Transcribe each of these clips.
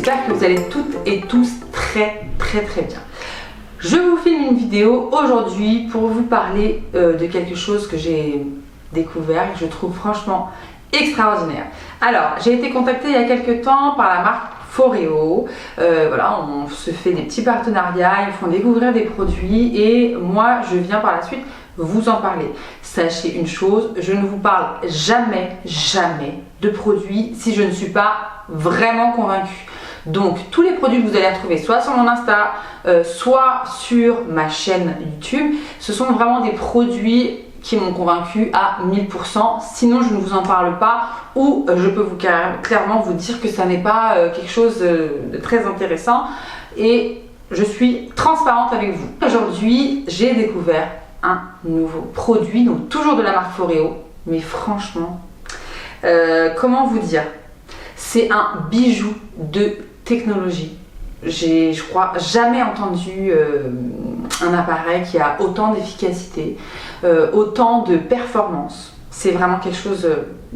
j'espère que vous allez toutes et tous très bien. Je vous filme une vidéo aujourd'hui pour vous parler de quelque chose que j'ai découvert et que je trouve franchement extraordinaire. Alors, j'ai été contactée il y a quelques temps par la marque Foreo. Voilà, on se fait des petits partenariats, ils font découvrir des produits et moi je viens par la suite vous en parler. Sachez une chose, je ne vous parle jamais de produits si je ne suis pas vraiment convaincue. Donc tous les produits que vous allez retrouver soit sur mon Insta, soit sur ma chaîne YouTube, ce sont vraiment des produits qui m'ont convaincu à 1000%, sinon je ne vous en parle pas ou je peux clairement vous dire que ça n'est pas quelque chose de très intéressant et je suis transparente avec vous. Aujourd'hui, j'ai découvert un nouveau produit, donc toujours de la marque Foreo, mais franchement, comment vous dire, c'est un bijou de technologie. J'ai, je crois, jamais entendu un appareil qui a autant d'efficacité, autant de performance. C'est vraiment quelque chose...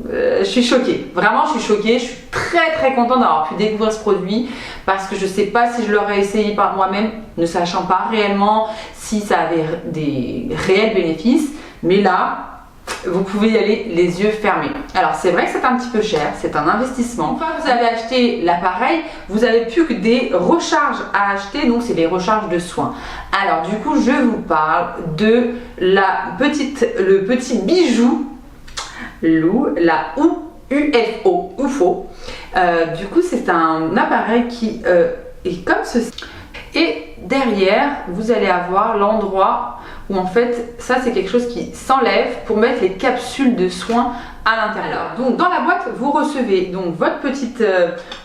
je suis choquée, vraiment je suis choquée, je suis très contente d'avoir pu découvrir ce produit parce que je ne sais pas si je l'aurais essayé par moi-même, ne sachant pas réellement si ça avait des réels bénéfices, mais là, vous pouvez y aller les yeux fermés. Alors c'est vrai que c'est un petit peu cher, c'est un investissement. Une fois que vous avez acheté l'appareil, vous n'avez plus que des recharges à acheter, donc c'est les recharges de soins. Alors du coup, je vous parle de le petit bijou Lou, la UFO. Du coup, c'est un appareil qui est comme ceci. Et derrière, vous allez avoir l'endroit où en fait, ça c'est quelque chose qui s'enlève pour mettre les capsules de soins à l'intérieur. Donc dans la boîte, vous recevez donc votre petite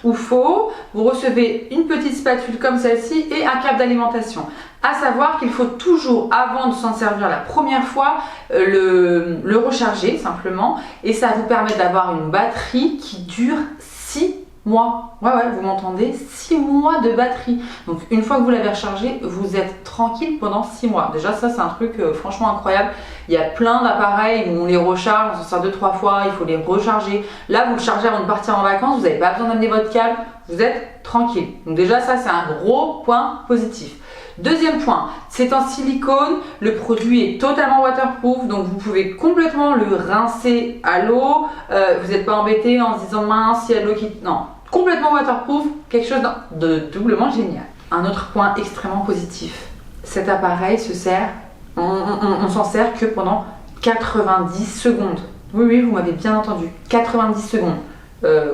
UFO, vous recevez une petite spatule comme celle-ci et un câble d'alimentation. À savoir qu'il faut toujours, avant de s'en servir la première fois, le recharger simplement et ça vous permet d'avoir une batterie qui dure 6 mois. Ouais, vous m'entendez, 6 mois de batterie. Donc une fois que vous l'avez rechargé, vous êtes tranquille pendant 6 mois. Déjà ça c'est un truc franchement incroyable. Il y a plein d'appareils où on les recharge, on s'en sert 2-3 fois, il faut les recharger. Là vous le chargez avant de partir en vacances, vous n'avez pas besoin d'amener votre câble, vous êtes tranquille. Donc déjà ça c'est un gros point positif. Deuxième point, c'est en silicone, le produit est totalement waterproof, donc vous pouvez complètement le rincer à l'eau, vous n'êtes pas embêté en se disant mince, il y a de l'eau qui... Non, complètement waterproof, quelque chose de doublement génial. Un autre point extrêmement positif, cet appareil se sert, on s'en sert que pendant 90 secondes. Oui, vous m'avez bien entendu, 90 secondes.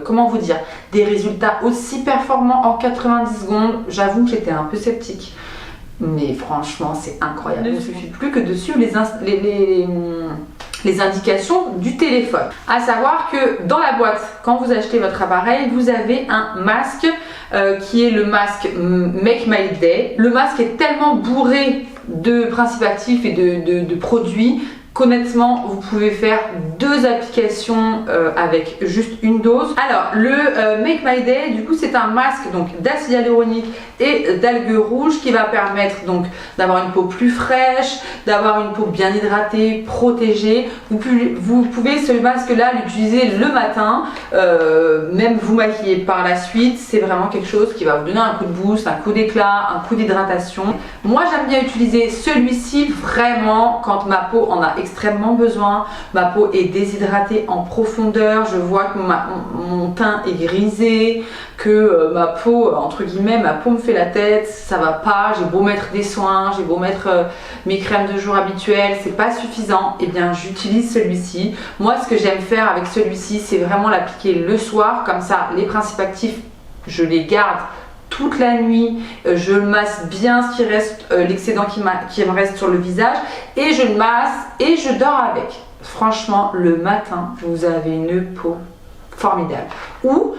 Comment vous dire, des résultats aussi performants en 90 secondes, j'avoue que j'étais un peu sceptique. Mais franchement, c'est incroyable. Il ne suffit plus que de suivre les indications du téléphone. À savoir que dans la boîte, quand vous achetez votre appareil, vous avez un masque qui est le masque Make My Day. Le masque est tellement bourré de principes actifs et de produits qu'honnêtement, vous pouvez faire 2 applications avec juste une dose. Alors, le Make My Day, du coup, c'est un masque d'acide hyaluronique et d'algues rouges qui va permettre donc d'avoir une peau plus fraîche, d'avoir une peau bien hydratée, protégée. Vous pouvez ce masque-là l'utiliser le matin, même vous maquiller par la suite. C'est vraiment quelque chose qui va vous donner un coup de boost, un coup d'éclat, un coup d'hydratation. Moi, j'aime bien utiliser celui-ci vraiment quand ma peau en a extrêmement besoin, ma peau est déshydratée en profondeur, je vois que mon teint est grisé, que ma peau, entre guillemets, ma peau me fait la tête, ça va pas, j'ai beau mettre des soins, j'ai beau mettre mes crèmes de jour habituelles, c'est pas suffisant, et bien j'utilise celui-ci. Moi ce que j'aime faire avec celui-ci, c'est vraiment l'appliquer le soir, comme ça les principes actifs, je les garde toute la nuit, je masse bien ce qui reste, l'excédent qui me reste sur le visage et je le masse et je dors avec. Franchement, le matin, vous avez une peau formidable. Ou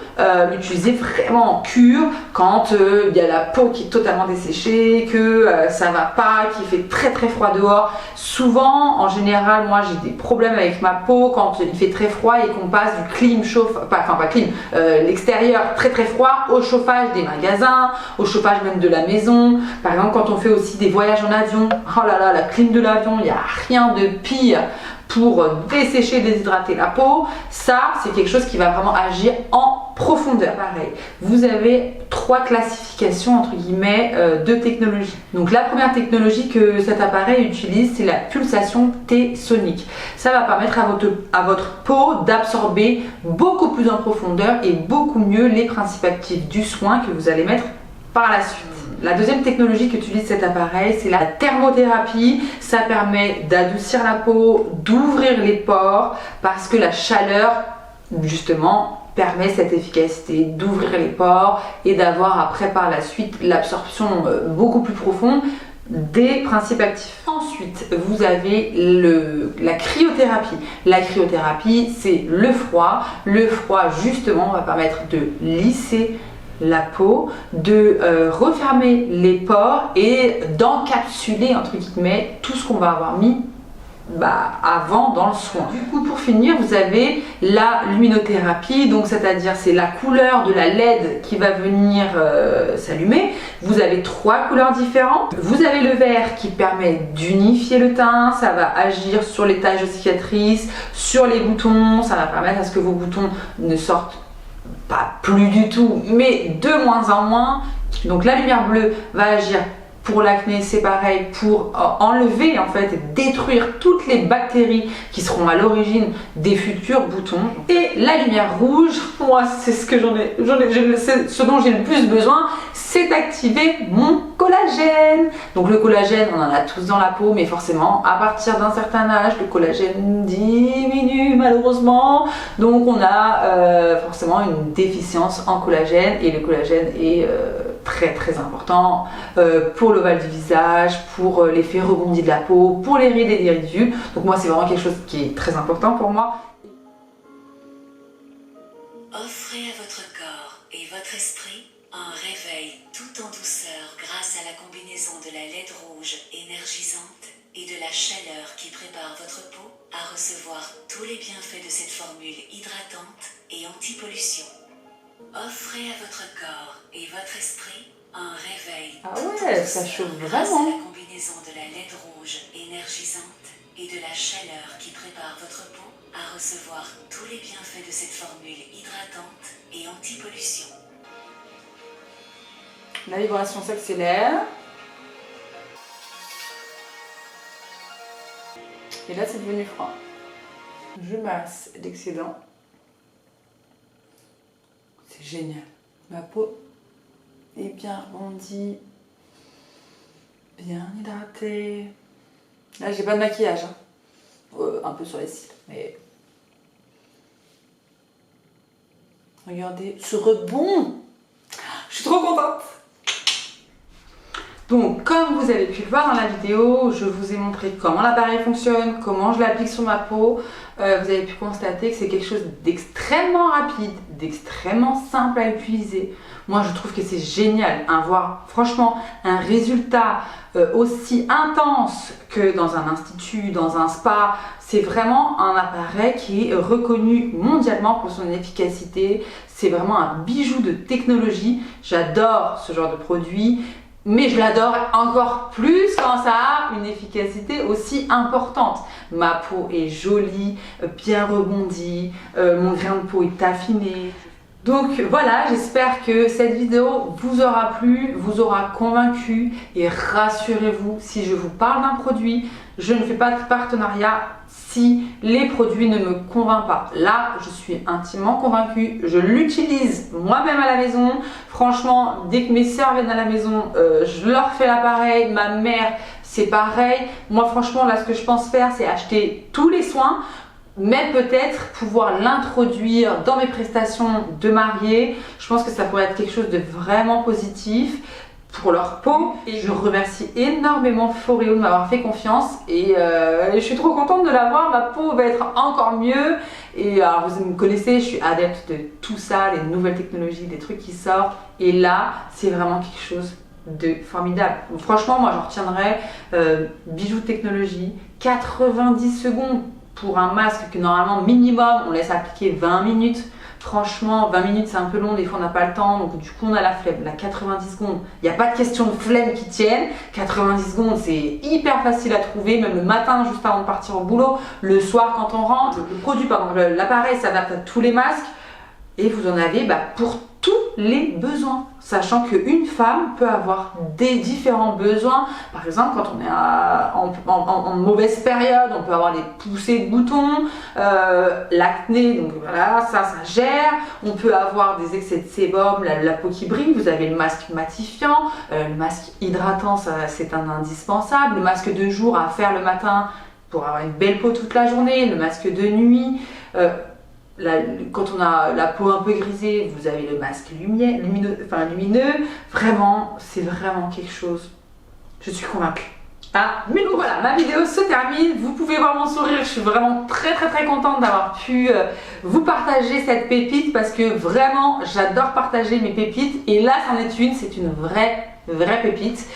l'utiliser vraiment en cure quand il y a la peau qui est totalement desséchée, que ça va pas, qu'il fait très froid dehors. Souvent, en général, moi j'ai des problèmes avec ma peau quand il fait très froid et qu'on passe du clim l'extérieur très froid au chauffage des magasins, au chauffage même de la maison. Par exemple, quand on fait aussi des voyages en avion, oh là là, la clim de l'avion, il n'y a rien de pire pour dessécher, déshydrater la peau. Ça, c'est quelque chose qui va vraiment agir en profondeur. Pareil, vous avez 3 classifications entre guillemets de technologies. Donc la première technologie que cet appareil utilise, c'est la pulsation T-sonique. Ça va permettre à votre peau d'absorber beaucoup plus en profondeur et beaucoup mieux les principes actifs du soin que vous allez mettre par la suite. La deuxième technologie qu'utilise cet appareil, c'est la thermothérapie. Ça permet d'adoucir la peau, d'ouvrir les pores parce que la chaleur, justement, permet cette efficacité d'ouvrir les pores et d'avoir après par la suite l'absorption beaucoup plus profonde des principes actifs. Ensuite, vous avez la cryothérapie. La cryothérapie, c'est le froid. Le froid, justement, va permettre de lisser la peau, de refermer les pores et d'encapsuler entre guillemets tout ce qu'on va avoir mis avant dans le soin. Du coup, pour finir, vous avez la luminothérapie, donc c'est-à-dire c'est la couleur de la LED qui va venir s'allumer. Vous avez 3 couleurs différentes. Vous avez le vert qui permet d'unifier le teint, ça va agir sur les taches de cicatrices, sur les boutons, ça va permettre à ce que vos boutons ne sortent pas plus du tout, mais de moins en moins. Donc la lumière bleue va agir pour l'acné, c'est pareil, pour enlever en fait, détruire toutes les bactéries qui seront à l'origine des futurs boutons. Et la lumière rouge, moi c'est ce que ce dont j'ai le plus besoin, c'est d'activer mon collagène. Donc le collagène, on en a tous dans la peau, mais forcément à partir d'un certain âge, le collagène diminue malheureusement. Donc on a forcément une déficience en collagène et le collagène est très important pour l'ovale du visage, pour l'effet rebondi de la peau, pour les rides et les rides vues. Donc moi c'est vraiment quelque chose qui est très important pour moi. Offrez à votre corps et votre esprit un réveil tout en douceur grâce à la combinaison de la LED rouge énergisante et de la chaleur qui prépare votre peau à recevoir tous les bienfaits de cette formule hydratante et anti-pollution. Offrez à votre corps et votre esprit un réveil. Ah ouais, ça chauffe vraiment. Grâce à la combinaison de la LED rouge énergisante et de la chaleur qui prépare votre peau à recevoir tous les bienfaits de cette formule hydratante et anti-pollution. La vibration s'accélère. Et là, c'est devenu froid. Je masse l'excédent. C'est génial. Ma peau est bien rebondie, bien hydratée. Là, j'ai pas de maquillage. Un peu sur les cils, mais regardez ce rebond. Je suis trop contente. Donc, comme vous avez pu le voir dans la vidéo, je vous ai montré comment l'appareil fonctionne, comment je l'applique sur ma peau. Vous avez pu constater que c'est quelque chose d'extrêmement rapide, d'extrêmement simple à utiliser. Moi, je trouve que c'est génial. Voir franchement un résultat aussi intense que dans un institut, dans un spa. C'est vraiment un appareil qui est reconnu mondialement pour son efficacité. C'est vraiment un bijou de technologie. J'adore ce genre de produit. Mais je l'adore encore plus quand ça a une efficacité aussi importante. Ma peau est jolie, bien rebondie, mon grain de peau est affiné. Donc voilà, j'espère que cette vidéo vous aura plu, vous aura convaincu et rassurez-vous, si je vous parle d'un produit, je ne fais pas de partenariat si les produits ne me convainquent pas. Là, je suis intimement convaincue, je l'utilise moi-même à la maison. Franchement, dès que mes sœurs viennent à la maison, je leur fais l'appareil, ma mère, c'est pareil. Moi, franchement, là, ce que je pense faire, c'est acheter tous les soins, mais peut-être pouvoir l'introduire dans mes prestations de mariée. Je pense que ça pourrait être quelque chose de vraiment positif pour leur peau. Et je remercie énormément Foreo de m'avoir fait confiance et je suis trop contente de l'avoir. Ma peau va être encore mieux. Et alors vous me connaissez, je suis adepte de tout ça, les nouvelles technologies, les trucs qui sortent. Et là, c'est vraiment quelque chose de formidable. Donc, franchement, moi j'en retiendrai bijoux de technologie, 90 secondes pour un masque que normalement minimum on laisse appliquer 20 minutes. Franchement, 20 minutes c'est un peu long, des fois on n'a pas le temps, donc du coup on a la flemme. Là, 90 secondes, il n'y a pas de question de flemme qui tienne. 90 secondes, c'est hyper facile à trouver, même le matin juste avant de partir au boulot, le soir quand on rentre. Le produit, pardon, l'appareil s'adapte à tous les masques. et vous en avez pour tous les besoins, sachant qu'une femme peut avoir des différents besoins. Par exemple, quand on est en mauvaise période, on peut avoir des poussées de boutons, l'acné, donc voilà, ça gère. On peut avoir des excès de sébum, la peau qui brille. Vous avez le masque matifiant, le masque hydratant, ça c'est un indispensable. Le masque de jour à faire le matin pour avoir une belle peau toute la journée, le masque de nuit. Quand on a la peau un peu grisée, vous avez le masque lumineux. Vraiment, c'est vraiment quelque chose. Je suis convaincue. Ah, mais donc voilà, ma vidéo se termine. Vous pouvez voir mon sourire. Je suis vraiment très contente d'avoir pu vous partager cette pépite parce que vraiment, j'adore partager mes pépites. Et là, c'en est une. C'est une vraie pépite.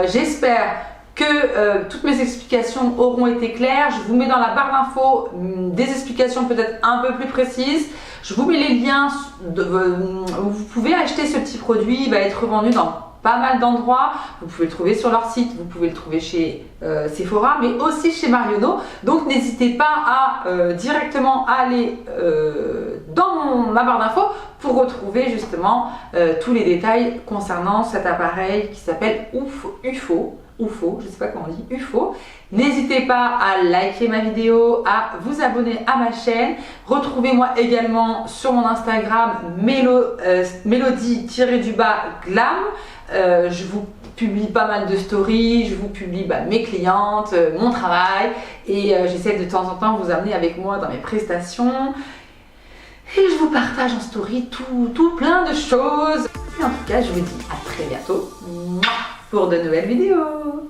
J'espère que toutes mes explications auront été claires. Je vous mets dans la barre d'infos des explications peut-être un peu plus précises. Je vous mets les liens où vous pouvez acheter ce petit produit. Il va être revendu dans pas mal d'endroits. Vous pouvez le trouver sur leur site, vous pouvez le trouver chez Sephora, mais aussi chez Marionnaud. Donc n'hésitez pas à directement aller dans ma barre d'infos pour retrouver justement tous les détails concernant cet appareil qui s'appelle UFO, je sais pas comment on dit, UFO. N'hésitez pas à liker ma vidéo, à vous abonner à ma chaîne. Retrouvez-moi également sur mon Instagram Mélodie-glam. Je vous publie pas mal de stories, je vous publie mes clientes, mon travail, et j'essaie de temps en temps vous amener avec moi dans mes prestations. Et je vous partage en story tout plein de choses. Et en tout cas, je vous dis à très bientôt pour de nouvelles vidéos.